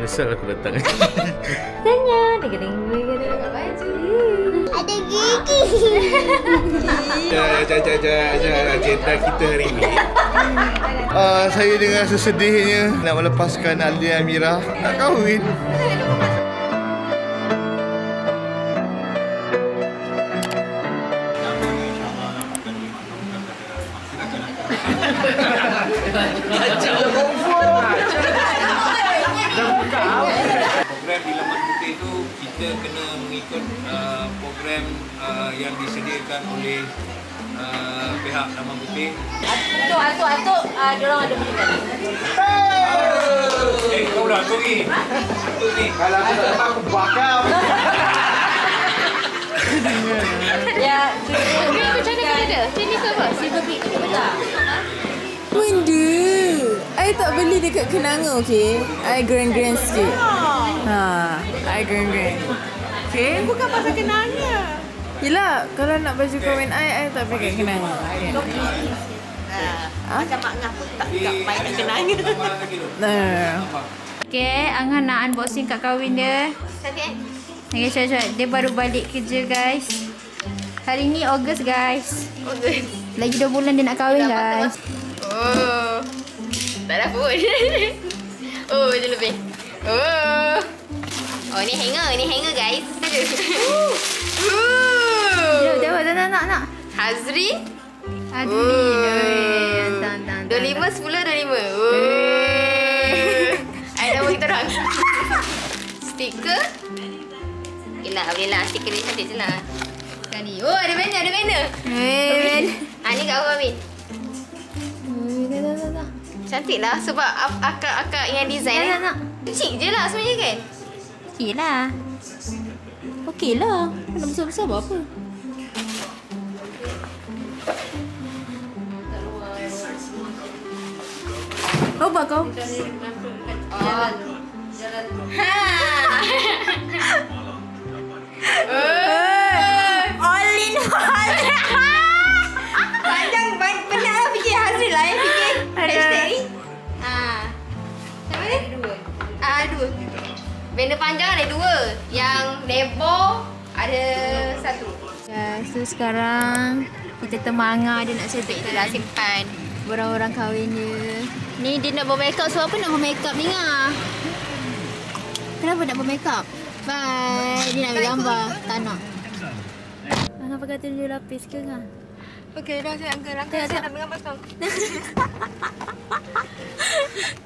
Menyesal aku datang. Tanya, ding-ding baju. Ada gigi. Agenda kita hari ini. Saya dengan sesedihnya nak melepaskan Alia Amira nak kahwin. Program di Laman Putih itu kita kena mengikut program yang disediakan oleh pihak Laman Putih. Atuk, diorang ada berikan. Kau dah atuk ni. Atuk ni. Kalau aku tak aku bakar. Ya, macam mana dia? Sini ke apa? Silver Peak ni betul. Benda I tak beli dekat Kenanga, okey? I grand sikit. I grand. Okay? Bukan pasal Kenanga. Yelah, kalau nak baju kahwin I tak pergi kat Kenanga. Okay. Macam Mak Ngah pun tak main kat Kenanga. No. Okay, Angah nak unboxing kat kahwin dia. Cantik Okay, cepat. Dia baru balik kerja, guys. Hari ni Ogos, guys. Lagi 2 bulan dia nak kahwin, guys. Oh. Tak ada pun. Oh, macam lebih. Oh, ni hanger guys. Nak. Hazri. Aduh. 25 10 25. Ada nama kita orang. Stiker. Okeylah, boleh lah. Stiker ni cantik je lah. Sekarang ni. Oh, ada banner. Ni kat apa, Amin? Cantik lah sebab akak-akak yang design. Nak. Kecil je lah sebenarnya kan? Okey lah. Nak besar-besar buat apa? Apa kau? All in one. Panjang penat lah fikir Hazri lah yang fikir hashtag ni. Sama dia? Dua. Banner panjang ada 2. Yang lebar ada 1. Guys, so sekarang kita temanga dia nak settle. Kita dah simpan. Orang-orang kahwin dia. Ni dia nak bermakeup. So apa nak bermakeup ni Ngah? Kenapa nak bermakeup? Bye. Dia nak ambil gambar. Tak nak. Ngah pakai tujuh lapis ke Ngah? Okey, dah saya angkat. Saya nak dengan pasang.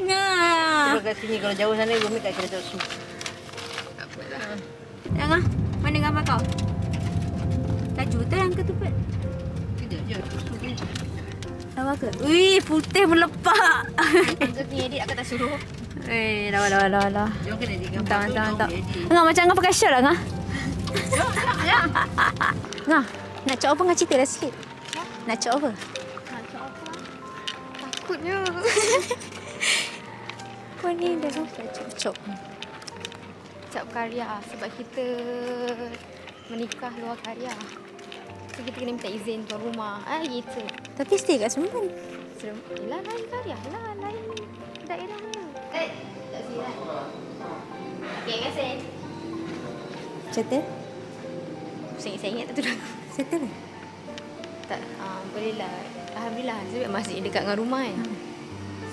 Ngah. Cuba kat sini. Kalau jauh sana, Rumi kat kereta su. Tak apalah. Ngah, mana gambar kau? Laju tu yang ketupat. Kejap je. Lawa ke? Wih, putih melepak. Untuk ni edit, aku tak suruh. Lawa. Jom kena edit gambar. Entah. Ngah, macam Ngah pakai shirt lah Ngah. Ngah, nak cakap apa Ngah cerita dah sikit. Nak cakap apa? Takutnya. Kau ni dah sampai cocok. Cap karya sebab kita menikah luar karya. So kita kena minta izin tuan rumah. Gitu. Tapi stay kat Semban. Yelah, lain karya lah. Lain daerah mana. Tak silap. Okey, terima kasih. Settle? Saya ingat tak tu dah. Settle? Tak, boleh lah. Alhamdulillah, sebab masih dekat dengan rumah kan.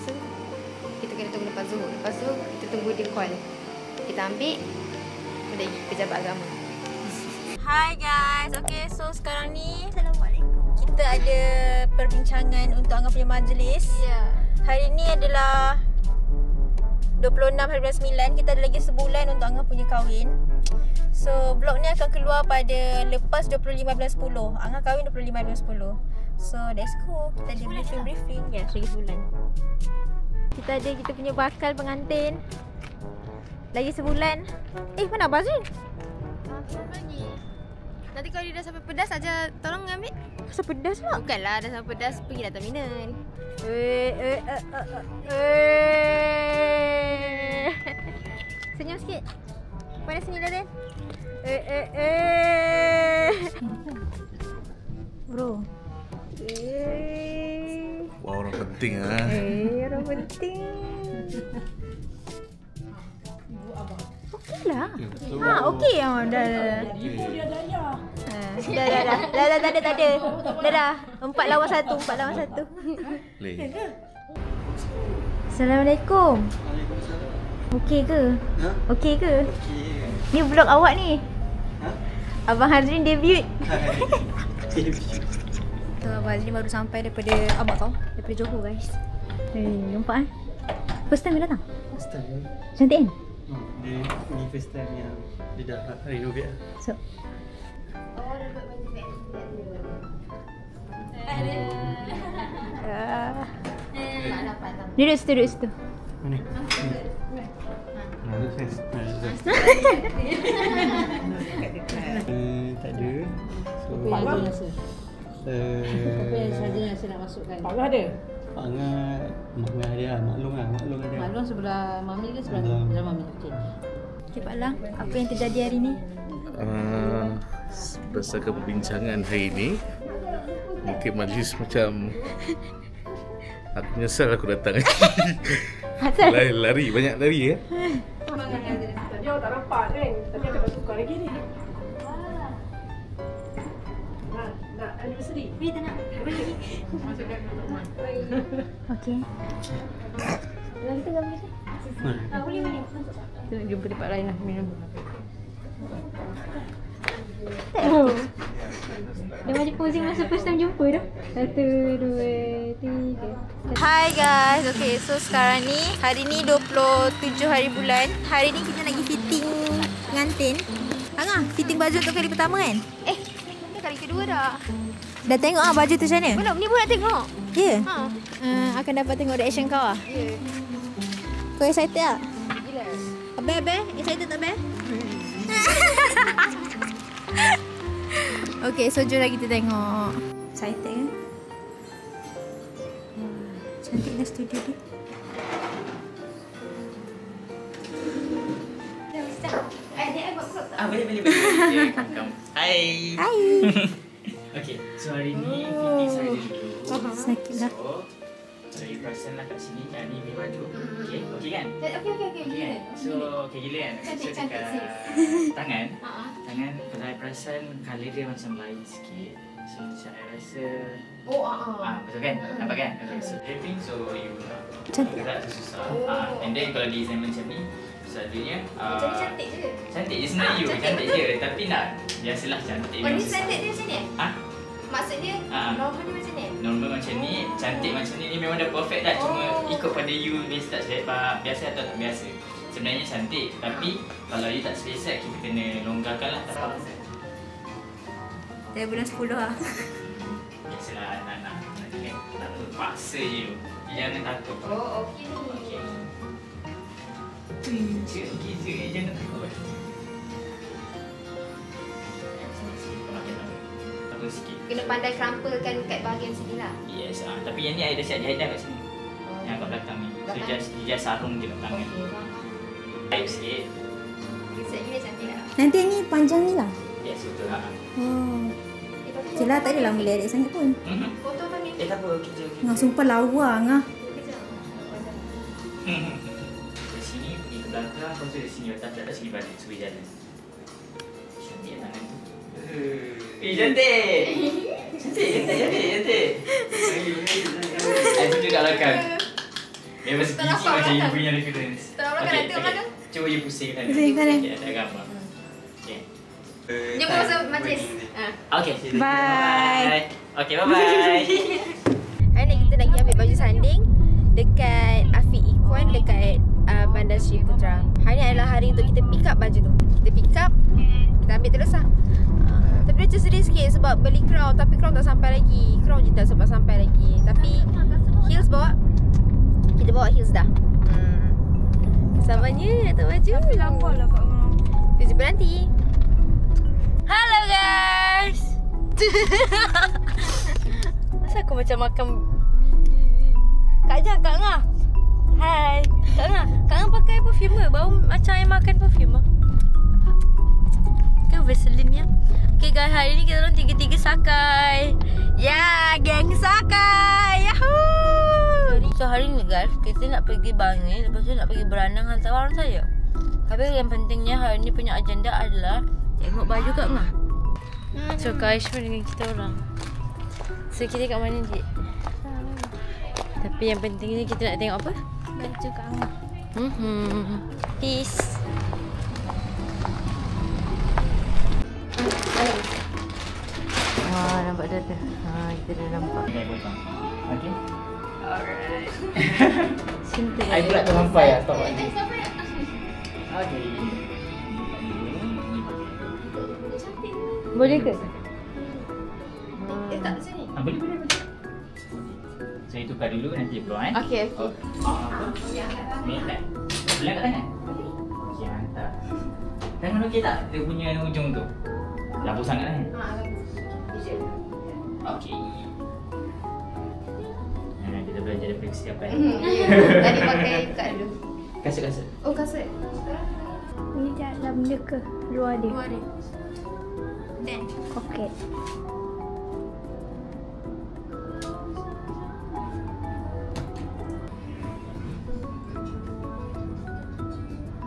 So, kita kena tunggu lepas Zuhur. Lepas tu, kita tunggu dia call. Kita ambil, kita pergi pejabat agama. Hai guys. Okay, so sekarang ni Assalamualaikum. Kita ada perbincangan untuk Angah punya majlis. Ya. Hari ni adalah 26 hari bulan 9. Kita ada lagi sebulan untuk Angah punya kahwin. So vlog ni akan keluar pada lepas 25 bulan 10. Angah kahwin 25 bulan 10. So let's go. Kita ada briefing. Ya, lagi sebulan. Kita ada kita punya bakal pengantin. Lagi sebulan. Mana Abang Azrin? Nanti kalau dia dah sampai pedas saja, tolong ambil. Masa pedas pula? Bukanlah dah sampai pedas, pergilah terminal. Senyum sikit. Mana senyum dah, Den? Bro. Wah, orang penting orang penting. Okey. Dah. Tak ada. Dah. 4 lawan 1. Boleh. Assalamualaikum. Okey ke? Okey ke? Ni vlog awak ni. Abang Hazrin debut. So, Abang Hazrin baru sampai daripada abang kau, daripada Johor guys. Nampak kan? First time dia datang? First time. Cantik kan? Dia ni first time yang dia dah renovate lah. So, duduk situ. Mana? Tak ada. So, Apa yang rasa? Apa yang saja yang saya nak masukkan? Pak Ngah ada? Pak Ngah dia lah. Maklum ada. Maklum sebelah Mami ke sebelah Mami? Okey. okay Pak Lang, apa yang terjadi hari ni? Berdasarkan perbincangan hari ini, mungkin majlis macam aku menyesal aku datang. Asal? Lari, banyak lari ya. Tadi awak tak nampak kan? Tadi aku dah tukar lagi ni. Nak anniversary? Tak nak. Okey. Kita gambar ni. Boleh. Kita nak jumpa tempat lain lah minum. Dia macam posing masa first time jumpa dah. 1, 2, 3. Hai guys. Okay, so sekarang ni hari ni 27 hari bulan. Hari ni kita nak pergi fitting pengantin. Angah, fitting baju untuk kali pertama kan? Ni kali kedua dah. Dah tengok baju tu macam mana? Belum, ni pun nak tengok. Ya? Akan dapat tengok reaction kau lah. Ya. Kau excited tak? Gila. Abang? Excited tak Abang? Okay, so jom kita tengok. Excited kan? Cantiklah studio dia. Boleh. Okay, come. Hai. Okay, so hari ni fitting saya dulu. Sakit lah. So, you perasan lah kat sini kan, ni baju. Okay kan? Okey. Kan? So, okay gila kan? Cantik, So, dekat sis. tangan, kalau I perasan colour dia macam lain sikit. So, saya rasa betul kan? Nampak kan? Okay, so draping, so you Cantik. gerak tu susah. And then kalau design macam ni, selalunya Jadi cantik je. cantik je sebenarnya you, cantik je. Tapi nak, biasalah cantik. Oh, ni susah. standard dia macam ni? Maksudnya normal dia macam ni? Normal macam ni, cantik macam ni memang dah perfect dah. Cuma ikut pada you ni tak selesa biasa atau tak biasa. Sebenarnya cantik, tapi kalau you tak selesa, kita kena longgarkan lah. Tak apa. Dari bulan 10 lah. Biasalah anak-anak ni kan, takut paksa je. Jangan takut. Okey ni. Okey je, jangan takut. Sikit. Kena pandai crumplekan kat bahagian sini lah. Yes, tapi yang ni I dah siap jahit dah kat sini. Yang kat belakang ni. So just sarung je kat tangan. Baik sikit. Set ni cantik lah. Nanti ni panjang ni lah. Yes, betul lah. Yelah, tak adalah melerik sangat pun. Foto kan ni. Tak apa, okey je. Ngah sumpah lawa Ngah. Dari sini pergi ke belakang, lepas tu dari sini letak sini balik, supaya jalan. Cantik tangan tu. Cantik! Cantik! Aku juga belakang. Memang sebiji macam you punya reference. Tengok belakang, nanti tengok belakang. Cuba you pusingkan. Pusingkan eh. Okay, ada gambar. Okay. Dia pun masa majlis. Okay. Bye. Okay, bye-bye. Hari ni kita lagi ambil baju sanding dekat Afiq Ikhwan dekat Bandar Sri Putra. Hari ni adalah hari untuk kita pick up baju tu. Kita pick up, kita ambil terus lah. Tapi dia macam sedih sikit sebab beli crown tapi crown tak sampai lagi. Crown je tak sebab sampai lagi. Tapi heels bawa. Kita bawa heels dah. Kesabarannya datang baju. Tapi lapar lah Kak Ngah. Kita jumpa nanti. Hello guys. Masa aku macam makan Kak Ngah. Hai. Kak Ngah pakai perfume ke? Bau macam I makan perfume lah. Kan Vaseline-nya. Okay guys, hari ni kita orang tiga-tiga sakai. Ya, geng sakai. Yahoo. So hari ni guys, kita nak pergi Bangi. Lepas tu nak pergi berenang hantar orang saya. Habis yang pentingnya hari ni punya agenda adalah tengok baju kat Ngah. So guys pun dengan kita orang. So kita kat mana je? Tapi yang pentingnya kita nak tengok apa? Baju kat Ngah. Peace. Wah, nampak dah tu. Kita dah nampak. Okay. Alright. Simple. I pula tersampai lah top ni. Okay. Boleh ke? Tak sini. Boleh. Saya tukar dulu nanti keluar Okey. Apa? Ni tak. Boleh kat tangan? Okey, mantap. Tangan okey tak? Dia punya ujung tu. Labu sangat kan? Okey. Kita belajar daripada kesiapan. Tadi pakai kat dulu. Kasut. Oh, kasut. Ini dalam dia ke? Luar dia? Luar dia. Dan. Okey.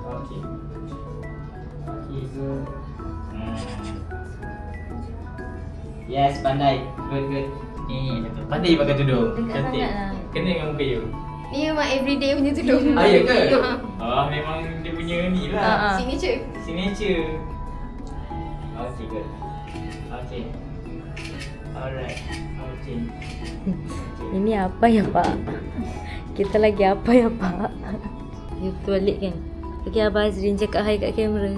Okey. Good. Yes, pandai. Good. Ni, pandai pakai tudung. Cantik. Kena dengan muka you. Ni memang everyday punya tudung. Ya ke? Memang dia punya ni lah. Signature. Okay, good. Okay. Alright. Okay. Ini apa ya Pak? Kita lagi apa ya Pak? You balik kan? Okay, Abah Azrin cakap hi kat kamera.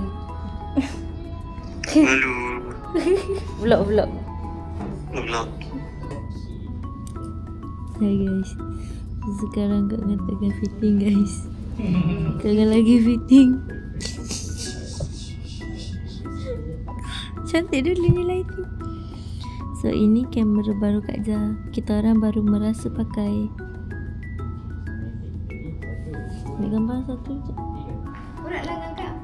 Halo. Vlog. Hai guys. Sekarang kat tengah fitting guys. Tengah lagi fitting. Cantik dulu ni lighting. So ini kamera baru Kak Ja. Kita orang baru merasa pakai. Ambil gambar satu je. Nak lah kakak.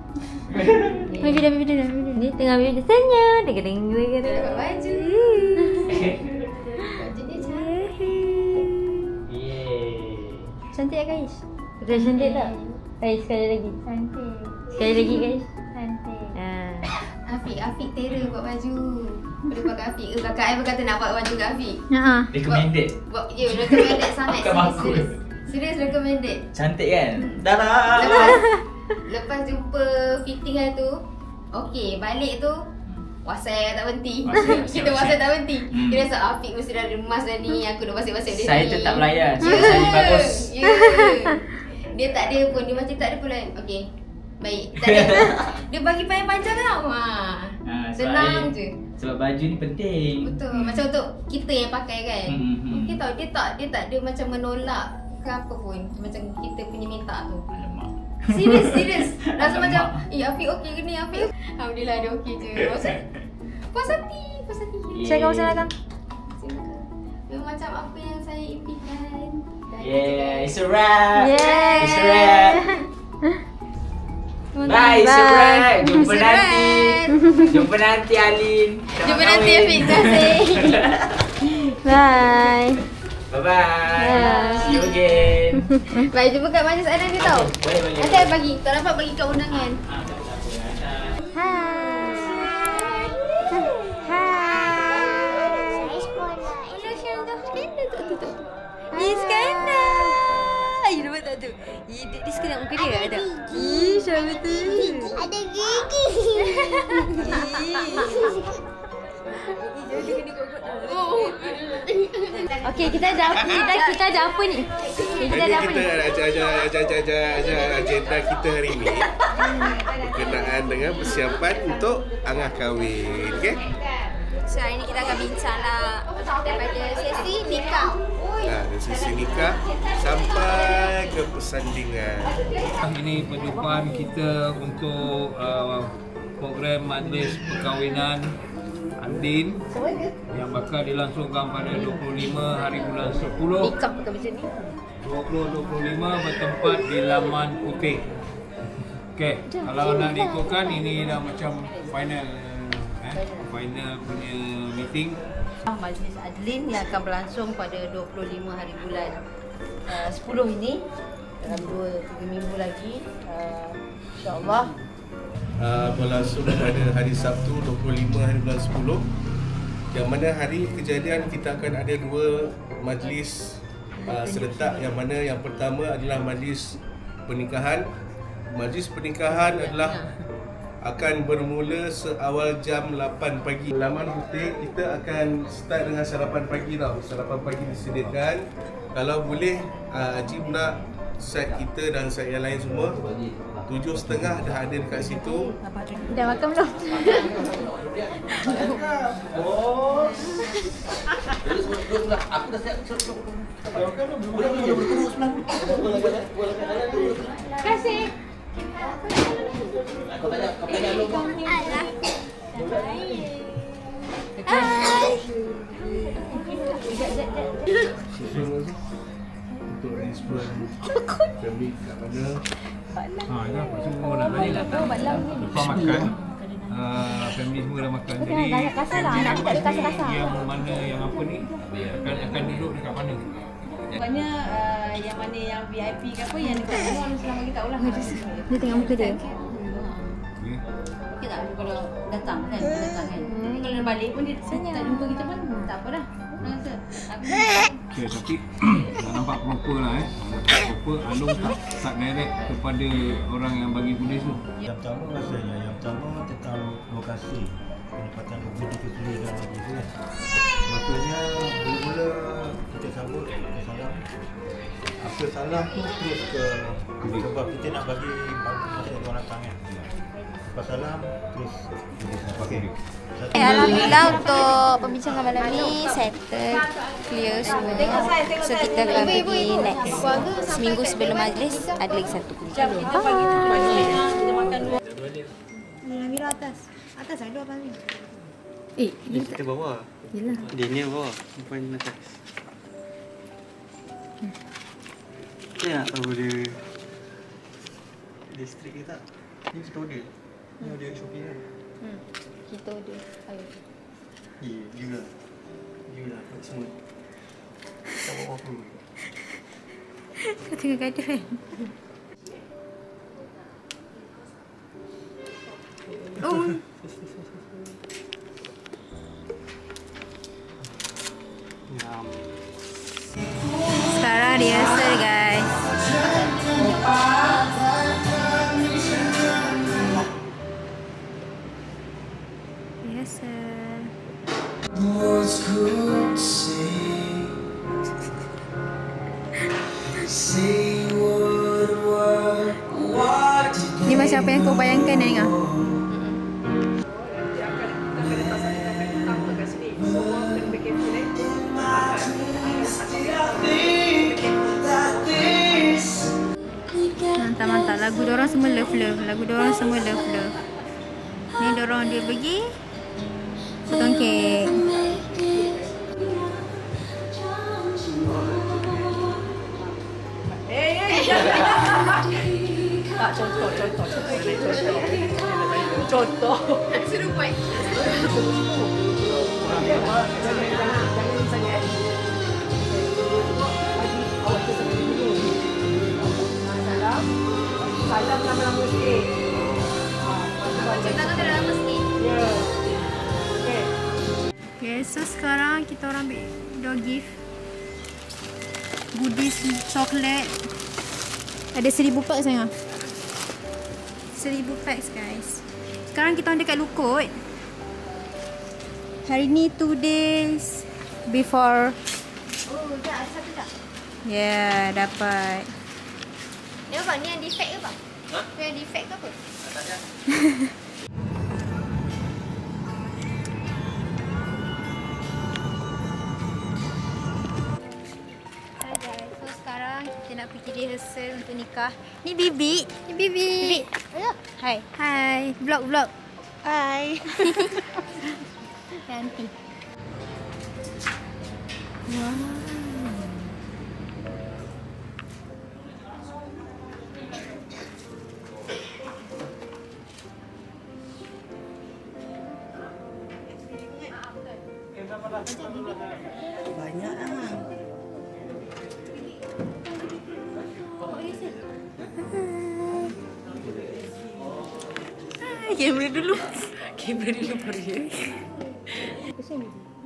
Ambil dah. Ni tengah ambil dia senyum. Deng. Dapat baju. Baju dia Cantik tak guys? Betul cantik tak? Guys, sekali lagi. Cantik. Sekali lagi guys. Cantik. Afiq terror buat baju. Boleh pakai Afiq ke kakak I berkata nak buat baju kat Afiq. Recommended. Recommended sangat. Bukan bagus. Serius recommended. Cantik kan? Dah. Lepas jumpa fitting hari tu, okey, balik tu WhatsApp tak berhenti. Kita WhatsApp tak berhenti. Kita rasa Afiq mesti dah remas dah ni, aku dah WhatsApp dia. Saya tetap layan. Saya bagus. Dia tak ada pun, dia macam tak ada pun. Okey. Baik. Tak ada. Dia bagi panjang tau. Senang je. Sebab baju ni penting. Betul. Macam untuk kita yang pakai kan. Okey tau, dia tak ada macam menolak ke apa pun. Macam kita punya minta tu. Alamak. Serius. Rasa macam, Afiq okey ke ni Afiq? Alhamdulillah dia okey je. Puas hati. Silakan. Memang macam apa yang saya impikan. Yeah, it's a wrap. Yeah. It's a wrap. Bye, it's a wrap. Jumpa nanti Alin. Jumpa nanti Afiq. Bye. Bye-bye. See you again. Baik, jumpa kat Majlis Adan dia tau. Boleh. Nanti I bagi. Tak dapat bagi kat undangan. You nampak tak tu? Dia suka nak muka dia ada. Siapa tu? Ada gigi. Okey, kita ada apa ni? Kita ada apa ni? Agenda kita hari ni berkenaan dengan persiapan untuk angah kahwin, okey? So hari ni kita akan bincang lah daripada sesi nikah. Dari sisi nikah sampai ke persandingan. Ini perjumpaan kita untuk program majlis perkahwinan Andin yang bakal dilangsungkan pada 25 hari bulan 10. Nikah bukan macam ni. 2025 bertempat di Laman Putih. Okey, kalau nak diikutkan ini dah macam final punya meeting. Majlis Adlin yang akan berlangsung pada 25 hari bulan 10 ini. dalam 2-3 minggu lagi, insyaAllah berlangsung pada hari Sabtu 25 hari bulan 10, yang mana hari kejadian kita akan ada 2 majlis serentak, yang mana yang pertama adalah majlis pernikahan. Majlis pernikahan adalah akan bermula seawal jam 8 pagi. Laman Putih kita akan start dengan sarapan pagi tau. Sarapan pagi disediakan. Kalau boleh Ajib nak set kita dan set yang lain semua 7.30 dah ada dekat situ. Dah makan belum? Aku dah siap. Kasih. Kau tanya lu. Untuk respon kami kat mana? Dah semua dah balik. Lepas makan, family semua dah makan. Jadi family yang mana yang apa ni akan duduk dekat mana? Pokoknya yang mana yang VIP ke apa, yang dekat luar selama kita tahulah. Dia tengok muka dia. Okey tak kalau datang kan? Jadi kalau dia balik pun dia tak jumpa kita pun tak apa dah. Rasa Okay, tapi nak nampak proper lah proper. Alung tak direct kepada orang yang bagi tulis tu. Yang pertama rasanya, yang pertama tentang lokasi penempatan mobil itu sendiri dan lagi tu kan. Maksudnya mula-mula kita sambut, kita salam. Apa salah tu terus ke sebab kita nak bagi masa orang datang kan. Lepas salam terus pakai. Alhamdulillah untuk pembincangan malam ni settle, clear semua. So kita akan pergi next. Seminggu sebelum majlis ada lagi satu. Mira atas. Atas ada apa ni? Kita bawah. Yelah. Dia ni bawah, bukan atas. Dia nak tahu dia listrik ke tak? Ni kita order. Ni order Shopee kan? Kita order. Ayo. Ya, dia lah semua. Tak bawa apa. Kau tengah gaduh kan? Oh. Sekarang rehearsal guys. Rehearsal. Ni macam apa yang kau bayangkan Nenga? Mantap-mantap. Lagu diorang semua love-love. Ni diorang dia pergi potong kek. Tak contoh. Suruh buat. Salam lama-lama sikit. Macam tangan tu dah lama sikit. Ya. Okey. Okay, so sekarang kita orang ambil door gift. Goodies coklat. Ada 1000 packs sangat. 1000 packs guys. Sekarang kita orang dekat Lukut. Hari ni 2 days before. Oh, dah ada satu tak? Yeah, dapat. Ni apa? Ni yang defect ke apa? Ni yang defect ke apa? Tak ada. Hai guys, so sekarang kita nak pergi rehearsal untuk nikah. Ni Bibi. Bibi. Hai. Hai. Vlog. Hai. Cantik. Wow. Banyak lah. kamera dulu. Kamera dulu baru dia.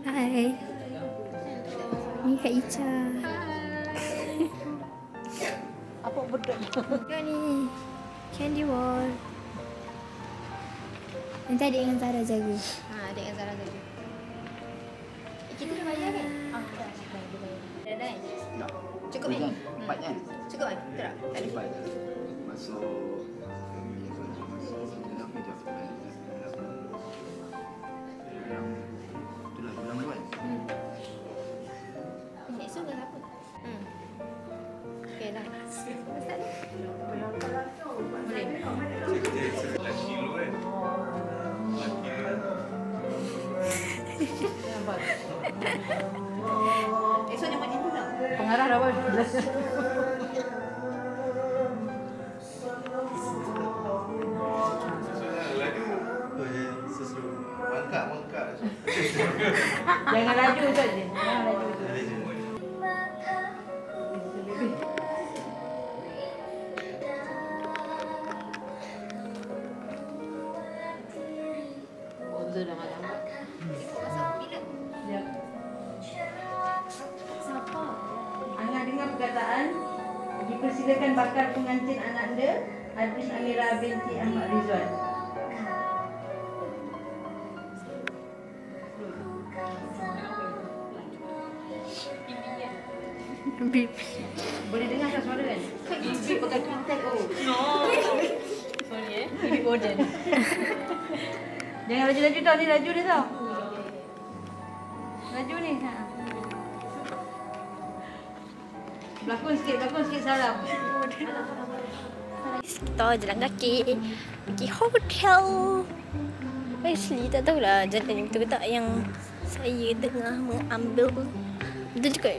Hai. Ni Kak Ica. Apa bedok? Tengok ni. Candy wall. Nanti adik dengan Zara jaga. Adik dengan Zara jaga. Kita dah bayar kan? Dah. Dah kan? Cukup kan? 4 kan? Cukup kan? Betul tak? Tak ada. Masuk esok ke apa? Okey dah. Start. Boleh. Lelaki dulu kan. Esok dia macam tu tak? Pengarah dah bos. Mangkak. Jangan laju saja. Jangan laju. Order dah malam. Ya. Siapa? Angah dengar perkataan dipersilakan bakal pengantin anak anda Adin Amira binti Ahmad Rizwan. Bip. Boleh dengar tak suara kan? Bip pakai kontak No. Sorry Bip Gordon. Jangan laju-laju tau, ni laju dia tau. Laju ni. Ha. Berlakon sikit salam. Kita jalan kaki pergi hotel. Actually tak tahulah jalan yang betul ke tak yang saya tengah mengambil. Betul juga.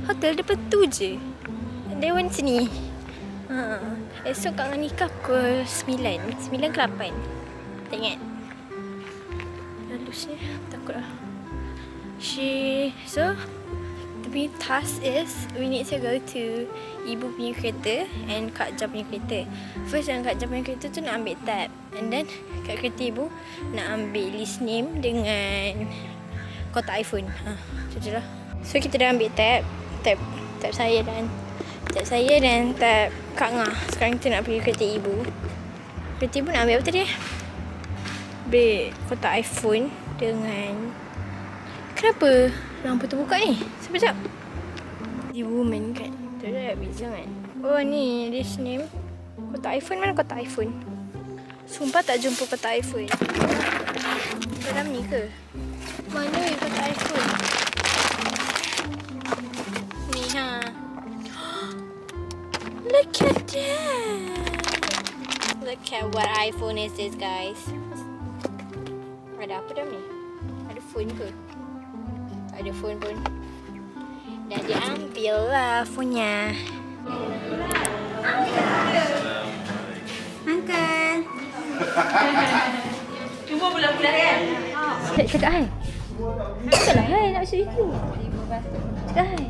Hotel depan tu je. Dewan sini. Esok Kak Ngah nikah pukul 9 ke 8. Tak ingat. Lalu saya takut lah. So the task is we need to go to Ibu punya kereta and Kak Jah punya kereta. First yang Kak Jah punya kereta tu nak ambil tab, and then kat kereta Ibu nak ambil list name dengan kotak iPhone. Macam tu lah. So kita dah ambil tab saya dan tab Kak Ngah. Sekarang kita nak pergi kereta Ibu. Kereta Ibu nak ambil apa tadi? Ambil kotak iPhone dengan... Kenapa lampu tu buka ni? Sekejap. The woman kan. Tu dah beza kan. Oh ni list name. Kotak iPhone, mana kotak iPhone? Sumpah tak jumpa kotak iPhone. Dalam ni ke? Mana kotak iPhone? Ni ha. Look at that. Look at what iPhone is this guys. Ada apa dalam ni? Ada phone ke? Tak ada phone pun. Dah diambil lah phone-nya. Uncle. Cuma bulan-bulan kan? Cakap hai. Cakap lah hai nak masuk itu. Cakap hai.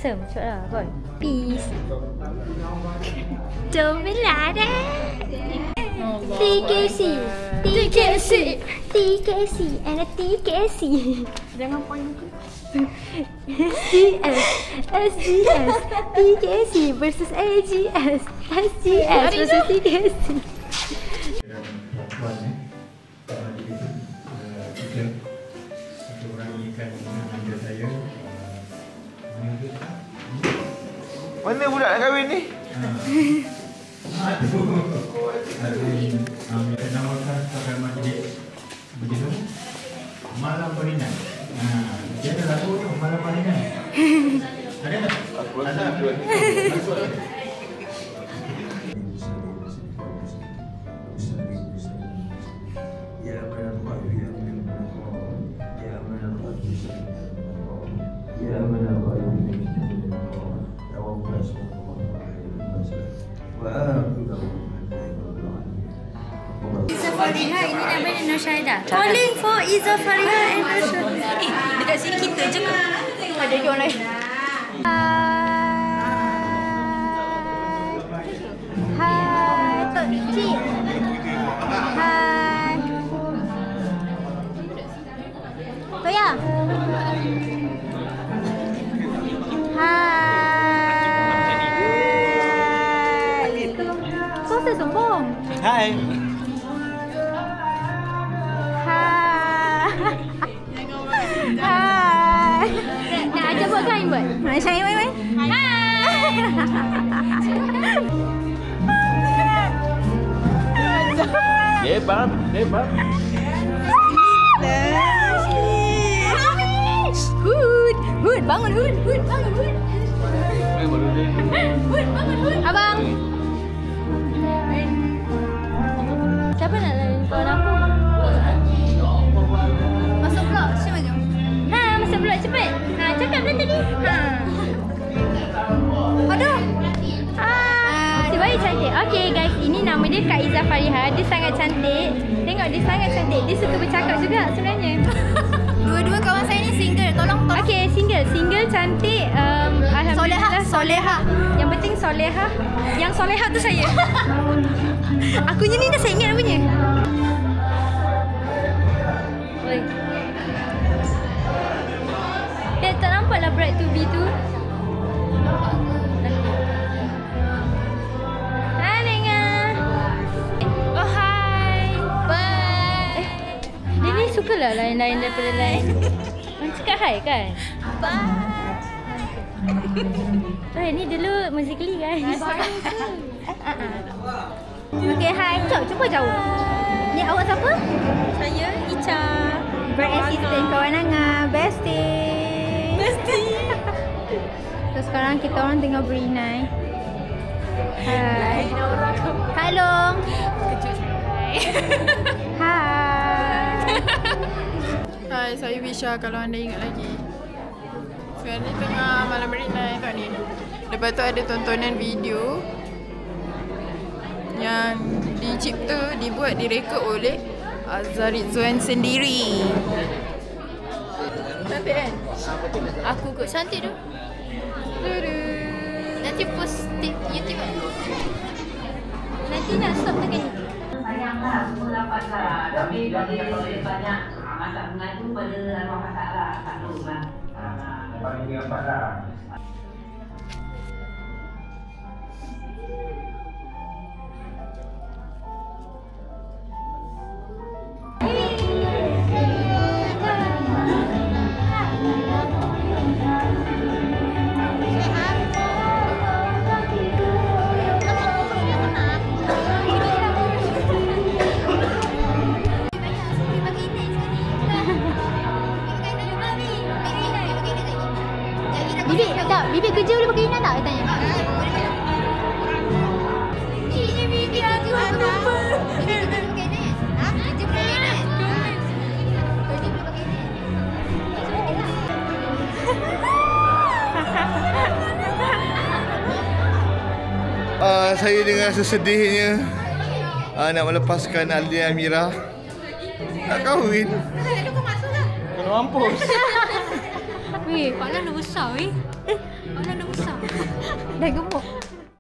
Sem, cakap lah boy. Peace. Domelada. TKC and a TKC. Jangan point aku. SGS TKC versus AGS SGS versus TKC. Mana budak nak kahwin ni? Namakan sebagai majlis begitu malam peringan. Dia ada lagu tu malam peringan. Ada tak? Ada. Iza Fariha ini namanya Nur Syahidah. Calling for Iza Fariha and Nur Syahidah. Dekat sini kita je ke? Ada orang lain. Hai. Cik. Hai. Hai. Nak ajar buat kain buat? Nak ajar main-main? Depan. Hud, bangun Hud. Hud, bangun Hud. Abang. Siapa nak lain kawan aku? Masuk vlog, siapa jom? Masuk vlog cepat. Cakap dah tadi. Aduh. Si bayi cantik. Okay guys, ini nama dia Kak Izzah Fariha. Dia sangat cantik. Tengok dia sangat cantik. Dia suka bercakap juga sebenarnya. Dua-dua kawan saya ni single. Tolong. Okay, single cantik. Alhamdulillah. Solehah. Yang penting solehah. Yang solehah tu saya. Akunya ni dah saya ingat namanya. Oi. Tak nampaklah bride to be tu. Hai Nenga. Oh hai. Bye. Dia ni sukalah lain-lain daripada lain. Orang cakap hai kan? Bye. Ni dulu Musically guys. Okay, hai. Cuba jauh. Ni awak siapa? Saya Icha. Bride assistant kawan Anga. Bestie. So sekarang kita orang tengah berinai. Hai. Halo. Kejut saya. Hai. Hai, saya Wisha kalau anda ingat lagi. Sekarang ni tengah malam berinai kat ni. Lepas tu ada tontonan video yang dibuat, direka oleh Azhar Rizwan sendiri. Cantik kan? Aku kot cantik tu. Nanti post YouTube kan? Nanti nak stop tekan ni. Sayanglah semua dapat lah. Tapi bila banyak masak bunga tu pada Allah Ta'ala tak lupa. Paling dia dapat lah. Bibik kerja boleh pakai Ina tak? Dia tanya. Ini bibik aku lupa. Bibik kerja boleh pakai Ina? Kerja boleh pakai Ina? Kerja boleh pakai Ina? Saya dengan sesedihnya nak melepaskan Aldia Amira. Nak kahwin. Kau masuk lah. Kena mampus. Weh, Pak Lan dah besar weh. Pak Lan dah besar. Dah gemuk.